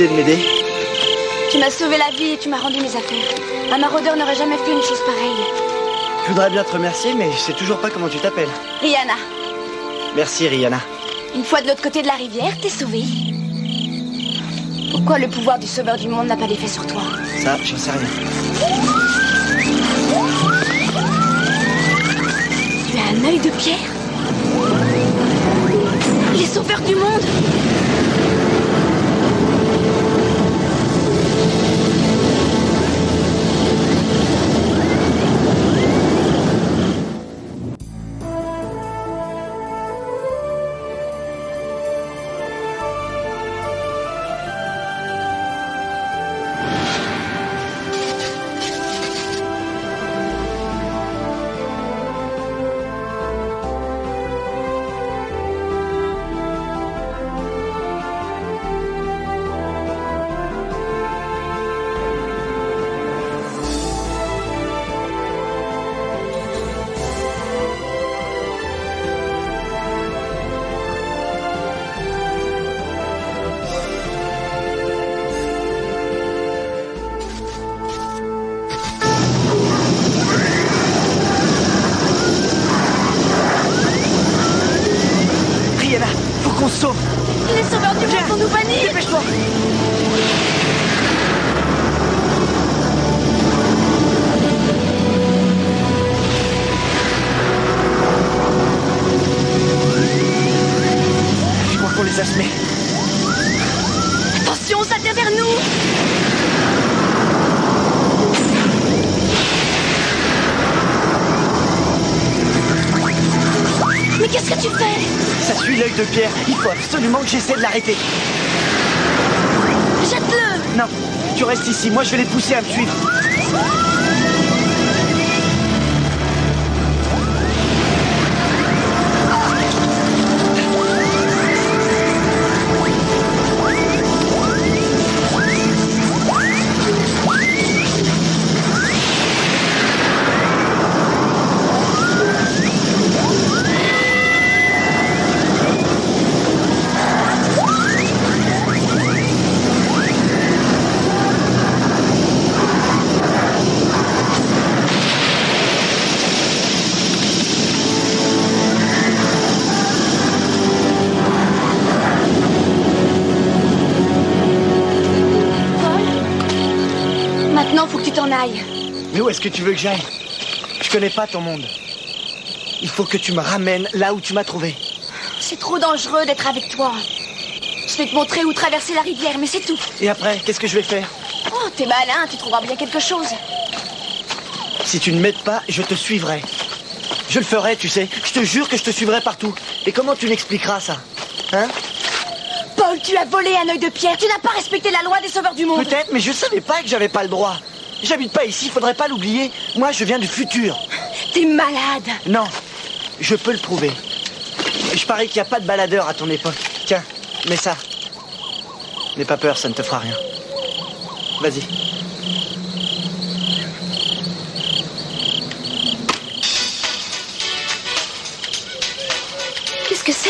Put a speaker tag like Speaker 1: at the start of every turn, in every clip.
Speaker 1: décidé de m'aider?
Speaker 2: Tu m'as sauvé la vie et tu m'as rendu mes affaires. Un maraudeur n'aurait jamais fait une chose pareille.
Speaker 1: Je voudrais bien te remercier, mais je sais toujours pas comment tu t'appelles.
Speaker 2: Rihanna,
Speaker 1: Merci, Rihanna.
Speaker 2: une fois de l'autre côté de la rivière, t'es sauvée. Pourquoi le pouvoir du sauveur du monde n'a pas d'effet sur toi?
Speaker 1: Ça, j'en sais rien.
Speaker 2: Tu as un œil de pierre? Les sauveurs du monde!
Speaker 1: qu'on se sauve.
Speaker 2: Les sauveurs du monde vont nous bannir.
Speaker 1: Dépêche-toi. Je crois qu'on les a semés.
Speaker 2: Attention, ça vient vers nous. Mais qu'est-ce que tu fais?
Speaker 1: Ça suit l'œil de Pierre. Il faut absolument que j'essaie de l'arrêter.
Speaker 2: Jette-le.
Speaker 1: Non, tu restes ici. Moi, je vais les pousser à me suivre.
Speaker 2: Maintenant, faut que tu t'en ailles.
Speaker 1: Mais où est-ce que tu veux que j'aille? Je connais pas ton monde. Il faut que tu me ramènes là où tu m'as trouvé.
Speaker 2: C'est trop dangereux d'être avec toi. Je vais te montrer où traverser la rivière, mais c'est tout.
Speaker 1: Et après, qu'est-ce que je vais faire?
Speaker 2: Oh, t'es malin, tu trouveras bien quelque chose.
Speaker 1: Si tu ne m'aides pas, je te suivrai. Je le ferai, tu sais. Je te jure que je te suivrai partout. Et comment tu m'expliqueras ça? Hein?
Speaker 2: Paul, tu as volé un œil de pierre. Tu n'as pas respecté la loi des sauveurs du monde.
Speaker 1: Peut-être, mais je savais pas que j'avais pas le droit. J'habite pas ici, faudrait pas l'oublier. Moi, je viens du futur.
Speaker 2: T'es malade.
Speaker 1: Non, je peux le prouver. Je parie qu'il n'y a pas de baladeur à ton époque. Tiens, mets ça. N'aie pas peur, ça ne te fera rien. Vas-y.
Speaker 2: Qu'est-ce que c'est?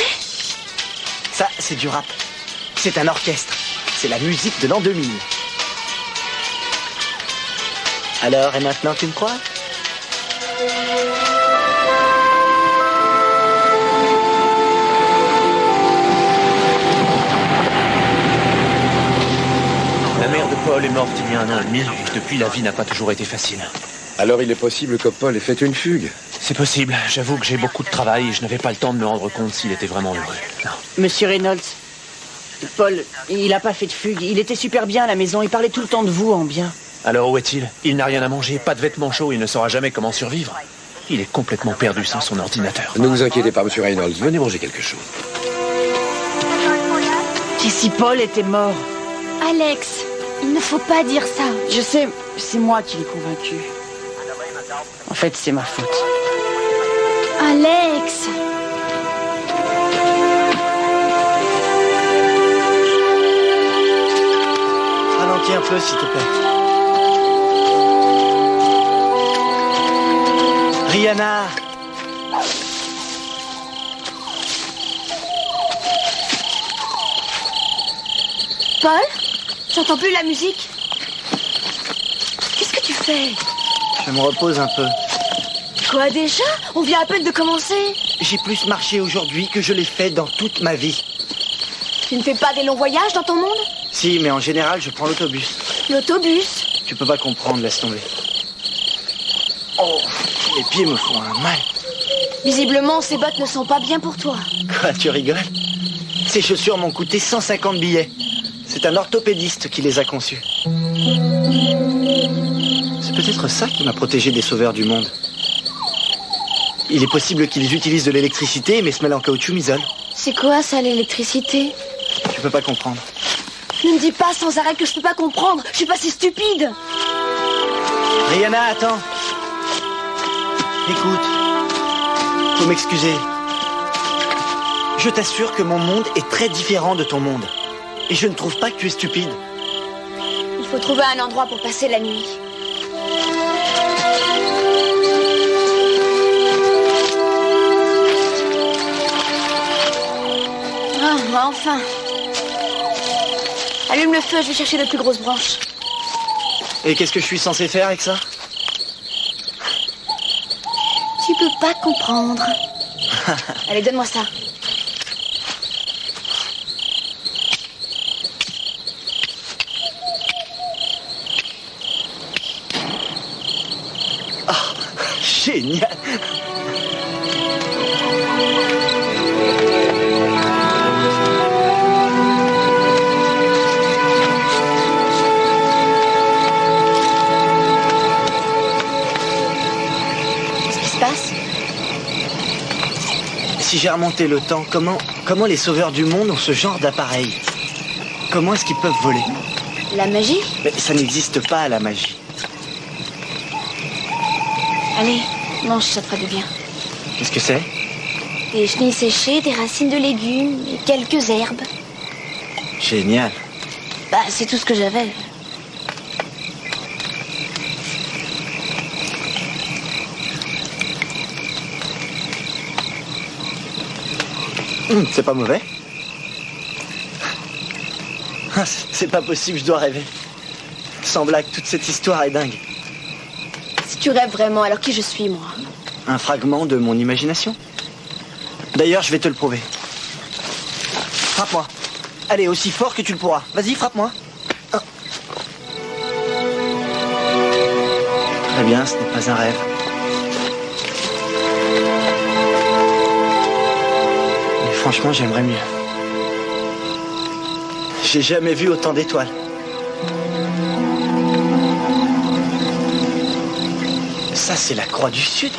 Speaker 1: Ça, c'est du rap. C'est un orchestre. C'est la musique de l'an 2000. Alors, et maintenant, tu me crois?
Speaker 3: La mère de Paul est morte il y a 1 an et demi. Et depuis, la vie n'a pas toujours été facile.
Speaker 4: Alors il est possible que Paul ait fait une fugue.
Speaker 3: C'est possible. J'avoue que j'ai beaucoup de travail et je n'avais pas le temps de me rendre compte s'il était vraiment heureux. Non.
Speaker 5: Monsieur Reynolds, Paul, il a pas fait de fugue. Il était super bien à la maison. Il parlait tout le temps de vous en bien.
Speaker 3: Alors où est-il? Il n'a rien à manger, pas de vêtements chauds, il ne saura jamais comment survivre. Il est complètement perdu sans son ordinateur.
Speaker 4: Ne vous inquiétez pas, monsieur Reynolds. Venez manger quelque chose.
Speaker 5: Et si Paul était mort?
Speaker 2: Alex, il ne faut pas dire ça.
Speaker 5: Je sais, c'est moi qui l'ai convaincu. En fait, c'est ma faute.
Speaker 2: Alex.
Speaker 1: Ralentis un peu, s'il te plaît. Rihanna!
Speaker 2: Paul? J'entends plus la musique. Qu'est-ce que tu fais?
Speaker 1: Je me repose un peu.
Speaker 2: Quoi déjà? On vient à peine de commencer.
Speaker 1: J'ai plus marché aujourd'hui que je l'ai fait dans toute ma vie.
Speaker 2: Tu ne fais pas des longs voyages dans ton monde?
Speaker 1: Si, mais en général, je prends l'autobus.
Speaker 2: L'autobus?
Speaker 1: Tu peux pas comprendre, laisse tomber. Oh, les pieds me font un mal.
Speaker 2: Visiblement, ces bottes ne sont pas bien pour toi.
Speaker 1: Quoi, tu rigoles? Ces chaussures m'ont coûté 150 billets. C'est un orthopédiste qui les a conçues. C'est peut-être ça qui m'a protégé des sauveurs du monde. Il est possible qu'ils utilisent de l'électricité, mais se mêlent en caoutchouc m'isole.
Speaker 2: C'est quoi ça, l'électricité?
Speaker 1: Tu peux pas comprendre.
Speaker 2: Ne me dis pas sans arrêt que je peux pas comprendre. Je suis pas si stupide.
Speaker 1: Rihanna, attends. Écoute. Faut m'excuser. Je t'assure que mon monde est très différent de ton monde. Et je ne trouve pas que tu es stupide.
Speaker 2: Il faut trouver un endroit pour passer la nuit. Ah, enfin. Allume le feu, je vais chercher de plus grosses branches.
Speaker 1: Et qu'est-ce que je suis censé faire avec ça?
Speaker 2: Tu peux pas comprendre. Allez, donne-moi ça.
Speaker 1: Génial!
Speaker 2: Qu'est-ce qui se passe?
Speaker 1: Si j'ai remonté le temps, comment les sauveurs du monde ont ce genre d'appareil? Comment est-ce qu'ils peuvent voler?
Speaker 2: La magie?
Speaker 1: Mais ça n'existe pas, la magie.
Speaker 2: Allez, mange, ça te fera du bien.
Speaker 1: Qu'est-ce que c'est?
Speaker 2: Des chenilles séchées, des racines de légumes et quelques herbes.
Speaker 1: Génial.
Speaker 2: Bah, c'est tout ce que j'avais.
Speaker 1: C'est pas mauvais. C'est pas possible, je dois rêver. Sans blague, toute cette histoire est dingue.
Speaker 2: Si tu rêves vraiment, alors qui je suis, moi?
Speaker 1: Un fragment de mon imagination. D'ailleurs, je vais te le prouver. Frappe-moi. Allez, aussi fort que tu le pourras. Vas-y, frappe-moi. Très bien, ce n'est pas un rêve. Mais franchement, j'aimerais mieux. J'ai jamais vu autant d'étoiles. Ça, c'est la Croix du Sud.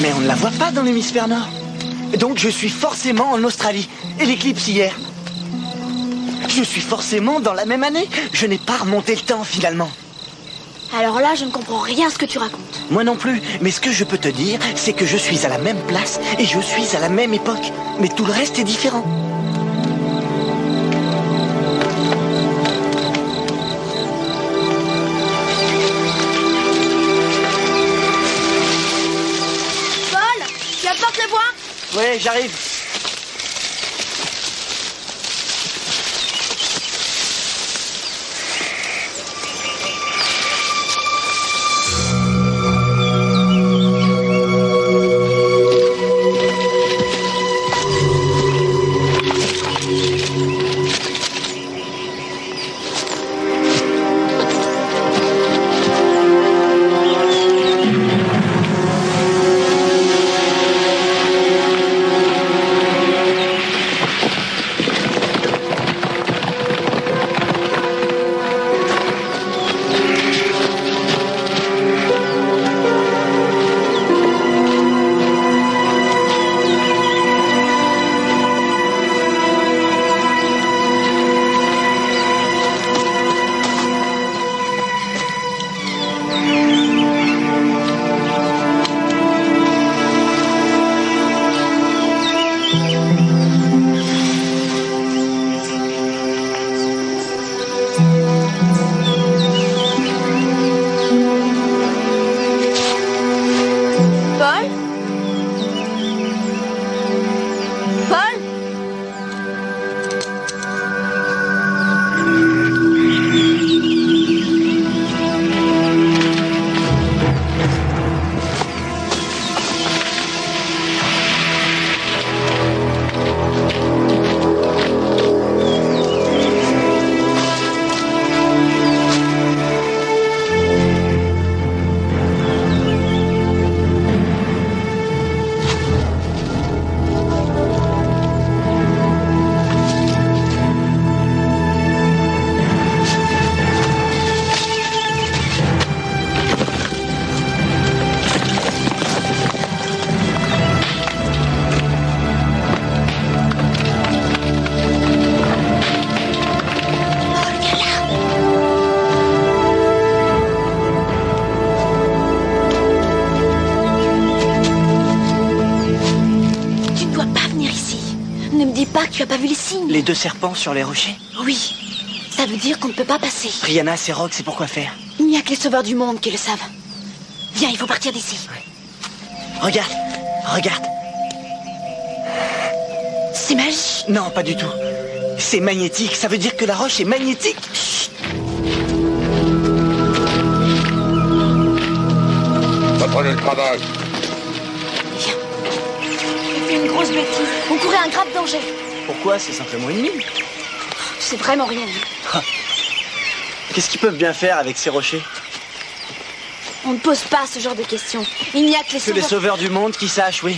Speaker 1: Mais on ne la voit pas dans l'hémisphère nord. Donc je suis forcément en Australie. Et l'éclipse hier. Je suis forcément dans la même année. Je n'ai pas remonté le temps, finalement.
Speaker 2: Alors là, je ne comprends rien à ce que tu racontes.
Speaker 1: Moi non plus. Mais ce que je peux te dire, c'est que je suis à la même place et je suis à la même époque. Mais tout le reste est différent.
Speaker 2: Paul, tu apportes le bois?
Speaker 1: Ouais, j'arrive.
Speaker 2: Tu as pas vu les signes?
Speaker 1: Les 2 serpents sur les rochers?
Speaker 2: Oui. Ça veut dire qu'on ne peut pas passer.
Speaker 1: Rihanna, ces rocs, c'est pour quoi faire?
Speaker 2: Il n'y a que les sauveurs du monde qui le savent. Viens, il faut partir d'ici.
Speaker 1: Regarde, regarde.
Speaker 2: C'est magique.
Speaker 1: Non, pas du tout. C'est magnétique, ça veut dire que la roche est magnétique.
Speaker 4: Reprenez le travail.
Speaker 2: Viens. J'ai fait une grosse bêtise. On courait un grave danger.
Speaker 1: Pourquoi? C'est simplement une mine.
Speaker 2: C'est vraiment rien.
Speaker 1: Qu'est-ce qu'ils peuvent bien faire avec ces rochers?
Speaker 2: On ne pose pas ce genre de questions. Il n'y a que les
Speaker 1: Que les
Speaker 2: sauveurs...
Speaker 1: sauveurs du monde qui sachent, oui.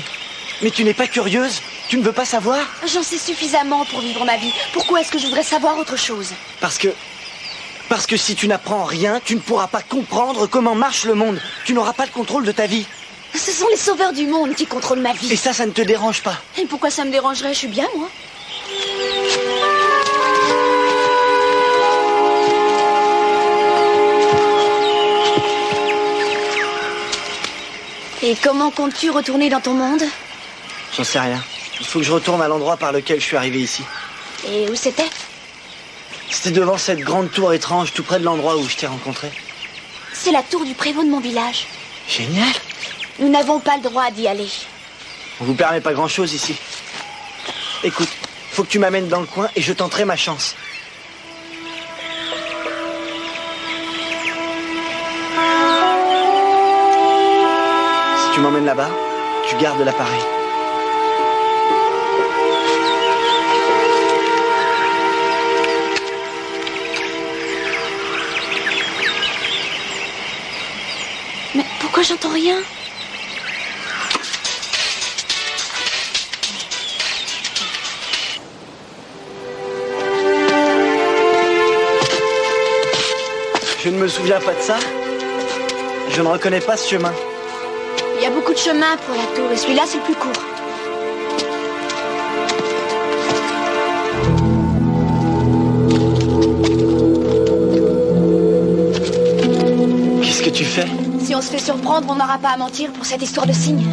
Speaker 1: Mais tu n'es pas curieuse? Tu ne veux pas savoir?
Speaker 2: J'en sais suffisamment pour vivre ma vie. Pourquoi est-ce que je voudrais savoir autre chose?
Speaker 1: Parce que si tu n'apprends rien, tu ne pourras pas comprendre comment marche le monde. Tu n'auras pas le contrôle de ta vie.
Speaker 2: Ce sont les sauveurs du monde qui contrôlent ma vie.
Speaker 1: Et ça ne te dérange pas.
Speaker 2: Et pourquoi ça me dérangerait? Je suis bien, moi. Et comment comptes-tu retourner dans ton monde?
Speaker 1: J'en sais rien. Il faut que je retourne à l'endroit par lequel je suis arrivé ici.
Speaker 2: Et où c'était?
Speaker 1: C'était devant cette grande tour étrange, tout près de l'endroit où je t'ai rencontré.
Speaker 2: C'est la tour du prévôt de mon village.
Speaker 1: Génial.
Speaker 2: Nous n'avons pas le droit d'y aller.
Speaker 1: On vous permet pas grand-chose ici. Écoute, faut que tu m'amènes dans le coin et je tenterai ma chance. Si tu m'emmènes là-bas, tu gardes l'appareil.
Speaker 2: Mais pourquoi j'entends rien?
Speaker 1: Je ne me souviens pas de ça. Je ne reconnais pas ce chemin.
Speaker 2: Il y a beaucoup de chemins pour la tour et celui-là, c'est le plus court.
Speaker 1: Qu'est-ce que tu fais?
Speaker 2: Si on se fait surprendre, on n'aura pas à mentir pour cette histoire de signe.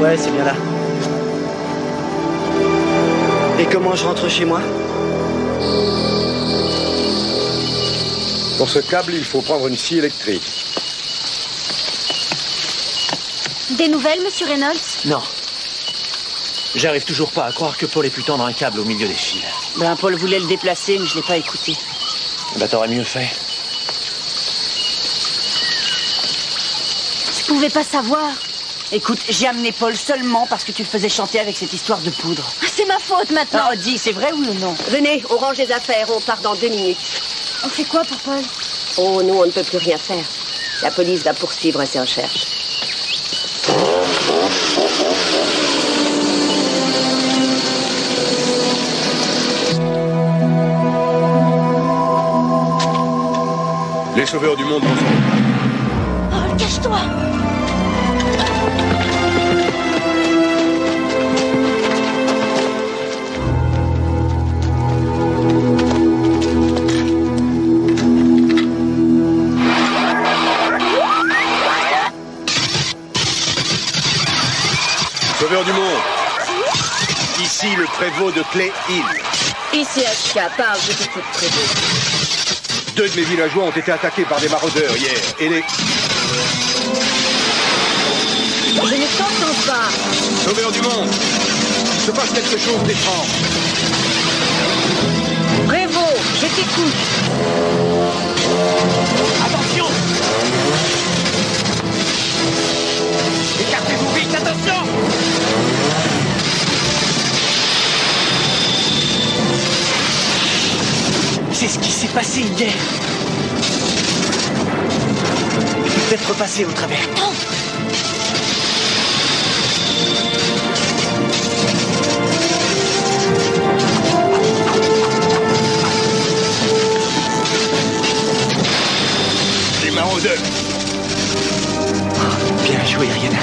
Speaker 1: Ouais, c'est bien là. Et comment je rentre chez moi?
Speaker 4: Pour ce câble, il faut prendre une scie électrique.
Speaker 2: Des nouvelles, monsieur Reynolds?
Speaker 3: Non. J'arrive toujours pas à croire que Paul ait pu tendre un câble au milieu des fils.
Speaker 5: Ben, Paul voulait le déplacer, mais je l'ai pas écouté.
Speaker 3: Bah t'aurais mieux fait.
Speaker 2: Je pouvais pas savoir.
Speaker 5: Écoute, j'ai amené Paul seulement parce que tu le faisais chanter avec cette histoire de poudre.
Speaker 2: C'est ma faute maintenant.
Speaker 5: Oh, dis, c'est vrai ou non?
Speaker 6: Venez, on range les affaires, on part dans 2 minutes.
Speaker 2: On fait quoi pour Paul?
Speaker 6: Oh, nous, on ne peut plus rien faire. La police va poursuivre ses recherches.
Speaker 4: Les sauveurs du monde en sont.
Speaker 2: Oh, cache-toi!
Speaker 4: Sauveurs du monde. Ici le prévôt de Clay Hill.
Speaker 6: Ici HK, parle de ce coup de prévôt.
Speaker 4: 2 de mes villageois ont été attaqués par des maraudeurs hier. Et les...
Speaker 6: Je ne t'entends pas.
Speaker 4: Sauveurs du monde. Il se passe quelque chose d'étrange.
Speaker 6: Prévôt, je t'écoute.
Speaker 3: Attention! Écartez-vous vite, attention!
Speaker 1: C'est ce qui s'est passé hier. Je peux peut-être repasser au travers.
Speaker 2: Non!
Speaker 4: Les maraudeurs.
Speaker 1: Bien joué, Rihanna.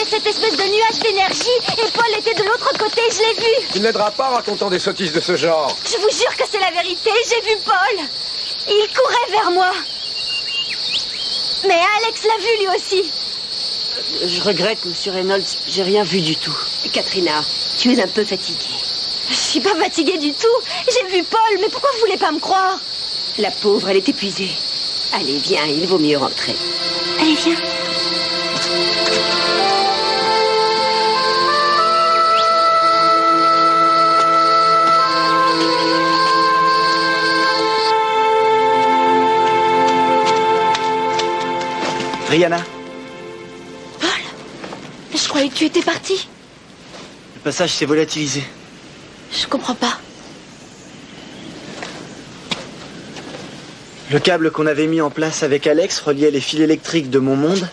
Speaker 2: avait cette espèce de nuage d'énergie et Paul était de l'autre côté, je l'ai vu.
Speaker 4: Tu n'aideras pas en racontant des sottises de ce genre.
Speaker 2: Je vous jure que c'est la vérité, j'ai vu Paul. Il courait vers moi. Mais Alex l'a vu lui aussi.
Speaker 5: Je regrette, monsieur Reynolds, j'ai rien vu du tout.
Speaker 6: Katrina, tu es un peu fatiguée.
Speaker 2: Je suis pas fatiguée du tout. J'ai vu Paul, mais pourquoi vous voulez pas me croire?
Speaker 6: La pauvre, elle est épuisée. Allez, viens, il vaut mieux rentrer.
Speaker 2: Allez, viens.
Speaker 1: Rihanna,
Speaker 2: Paul, je croyais que tu étais parti.
Speaker 1: le passage s'est volatilisé.
Speaker 2: Je comprends pas.
Speaker 1: Le câble qu'on avait mis en place avec Alex reliait les fils électriques de mon monde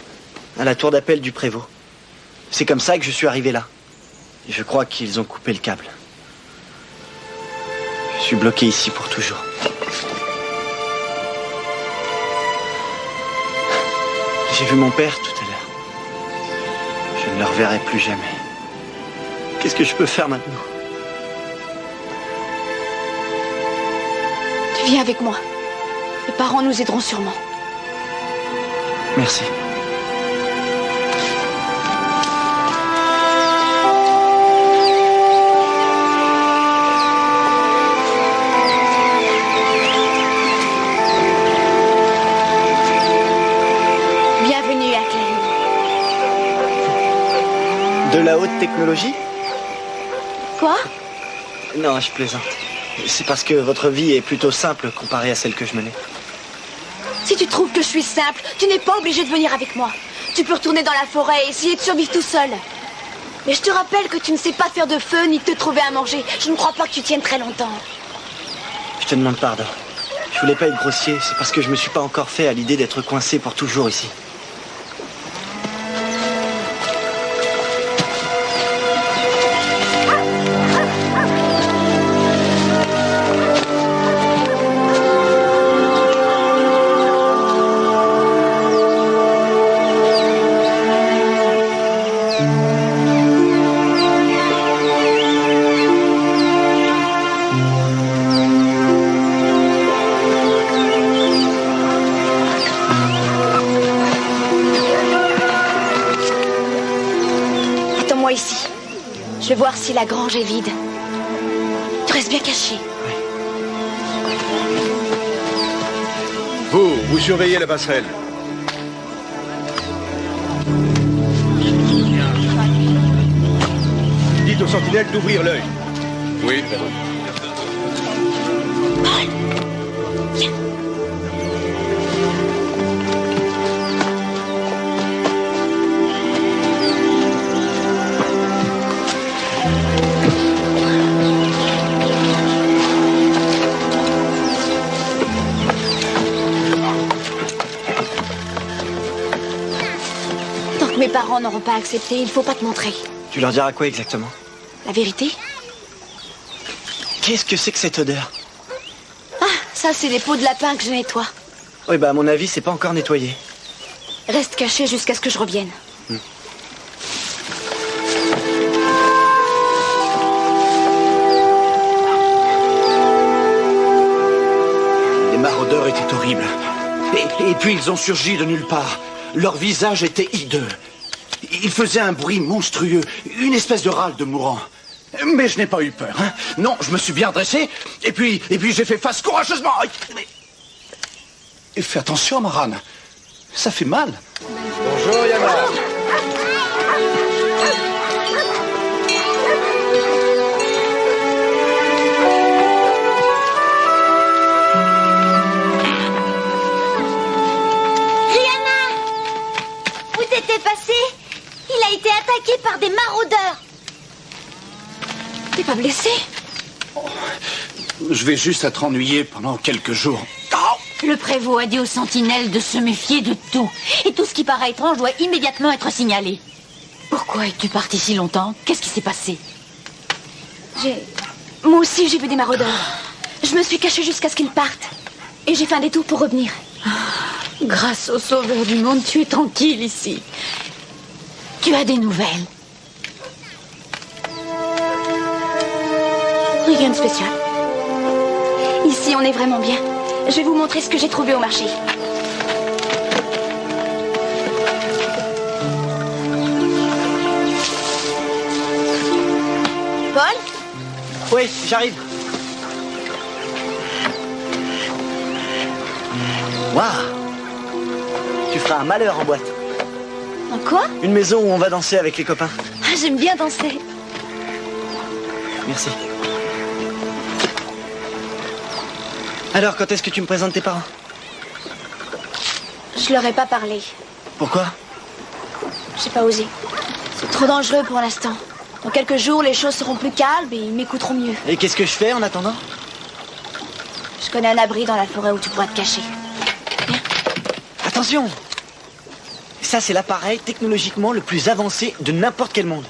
Speaker 1: à la tour d'appel du prévôt. C'est comme ça que je suis arrivé là. Et je crois qu'ils ont coupé le câble. Je suis bloqué ici pour toujours. J'ai vu mon père tout à l'heure. Je ne le reverrai plus jamais. Qu'est-ce que je peux faire maintenant?
Speaker 2: Tu viens avec moi. Les parents nous aideront sûrement.
Speaker 1: Merci.
Speaker 2: Bienvenue à Clay.
Speaker 1: De la haute technologie?
Speaker 2: Quoi?
Speaker 1: Non, je plaisante. C'est parce que votre vie est plutôt simple comparée à celle que je menais.
Speaker 2: Si tu trouves que je suis simple, tu n'es pas obligé de venir avec moi. Tu peux retourner dans la forêt et essayer de survivre tout seul. Mais je te rappelle que tu ne sais pas faire de feu ni te trouver à manger. Je ne crois pas que tu tiennes très longtemps.
Speaker 1: Je te demande pardon. Je voulais pas être grossier, c'est parce que je me suis pas encore fait à l'idée d'être coincé pour toujours ici.
Speaker 2: Attends-moi ici. Je vais voir si la grange est vide. Tu restes bien caché.
Speaker 4: Vous surveillez la passerelle. Dites aux sentinelles d'ouvrir l'œil. Oui.
Speaker 2: Tant que mes parents n'auront pas accepté, il faut pas te montrer.
Speaker 1: Tu leur diras quoi exactement?
Speaker 2: La vérité?
Speaker 1: Qu'est-ce que c'est que cette odeur?
Speaker 2: Ah, ça c'est les peaux de lapin que je nettoie.
Speaker 1: Oui, bah à mon avis, c'est pas encore nettoyé.
Speaker 2: Reste caché jusqu'à ce que je revienne.
Speaker 7: Les maraudeurs étaient horribles. Et puis ils ont surgi de nulle part. Leur visage était hideux. Ils faisaient un bruit monstrueux, une espèce de râle de mourant. Mais je n'ai pas eu peur, hein. Non, je me suis bien dressé, et puis j'ai fait face courageusement. Et fais attention, Maran. Ça fait mal.
Speaker 4: Bonjour, Yana.
Speaker 2: Où t'étais passé? Il a été attaqué par des maraudeurs. T'es pas blessé?
Speaker 7: Je vais juste être ennuyé pendant quelques jours.
Speaker 8: Le prévôt a dit aux sentinelles de se méfier de tout. Et tout ce qui paraît étrange doit immédiatement être signalé. Pourquoi es-tu parti si longtemps? Qu'est-ce qui s'est passé?
Speaker 2: Moi aussi, j'ai vu des maraudeurs. Je me suis cachée jusqu'à ce qu'ils partent. Et j'ai fait un détour pour revenir.
Speaker 8: Grâce au sauveur du monde, tu es tranquille ici. Tu as des nouvelles?
Speaker 2: Rien de spécial. Ici, on est vraiment bien. Je vais vous montrer ce que j'ai trouvé au marché. Paul?
Speaker 1: Oui, j'arrive. Waouh! Tu feras un malheur en boîte.
Speaker 2: En quoi?
Speaker 1: Une maison où on va danser avec les copains.
Speaker 2: Ah, j'aime bien danser.
Speaker 1: Merci. Alors, quand est-ce que tu me présentes tes parents?
Speaker 2: Je leur ai pas parlé.
Speaker 1: Pourquoi?
Speaker 2: J'ai pas osé. C'est trop dangereux pour l'instant. Dans quelques jours, les choses seront plus calmes et ils m'écouteront mieux.
Speaker 1: Et qu'est-ce que je fais en attendant?
Speaker 2: Je connais un abri dans la forêt où tu pourras te cacher.
Speaker 1: Attention! Ça, c'est l'appareil technologiquement le plus avancé de n'importe quel monde.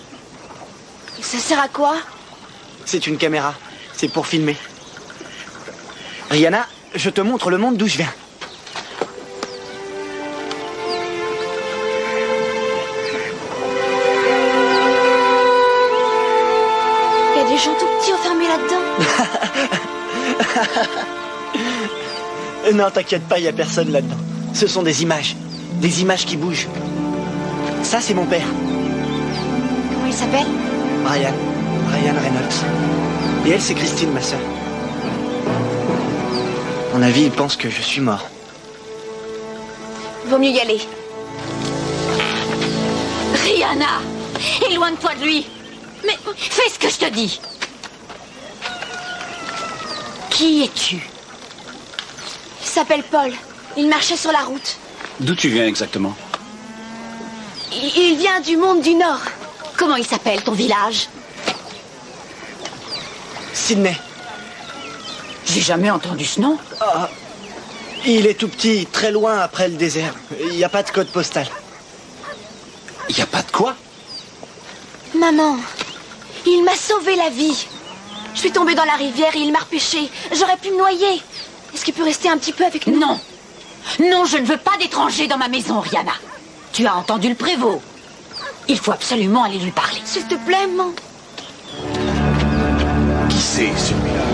Speaker 2: Et ça sert à quoi?
Speaker 1: C'est une caméra. C'est pour filmer. Rihanna, je te montre le monde d'où je viens.
Speaker 2: Il y a des gens tout petits enfermés là-dedans.
Speaker 1: Non, t'inquiète pas, il n'y a personne là-dedans. Ce sont des images. Des images qui bougent. Ça, c'est mon père.
Speaker 2: Comment il s'appelle?
Speaker 1: Brian. Brian Reynolds. Et elle, c'est Christine, ma sœur. À mon avis, il pense que je suis mort.
Speaker 2: Vaut mieux y aller.
Speaker 8: Rihanna, éloigne-toi de lui. Mais fais ce que je te dis. Qui es-tu?
Speaker 2: Il s'appelle Paul. Il marchait sur la route.
Speaker 7: D'où tu viens exactement?
Speaker 2: Il vient du monde du Nord.
Speaker 8: Comment il s'appelle, ton village?
Speaker 1: Sydney.
Speaker 5: J'ai jamais entendu ce nom.
Speaker 1: Ah, il est tout petit, très loin après le désert. Il n'y a pas de code postal.
Speaker 7: Il n'y a pas de quoi?
Speaker 2: Maman, il m'a sauvé la vie. Je suis tombée dans la rivière et il m'a repêchée. J'aurais pu me noyer. Est-ce qu'il peut rester un petit peu avec nous?
Speaker 8: Non. Non, je ne veux pas d'étrangers dans ma maison, Rihanna. Tu as entendu le prévôt. Il faut absolument aller lui parler.
Speaker 2: S'il te plaît, maman.
Speaker 4: Qui c'est celui-là?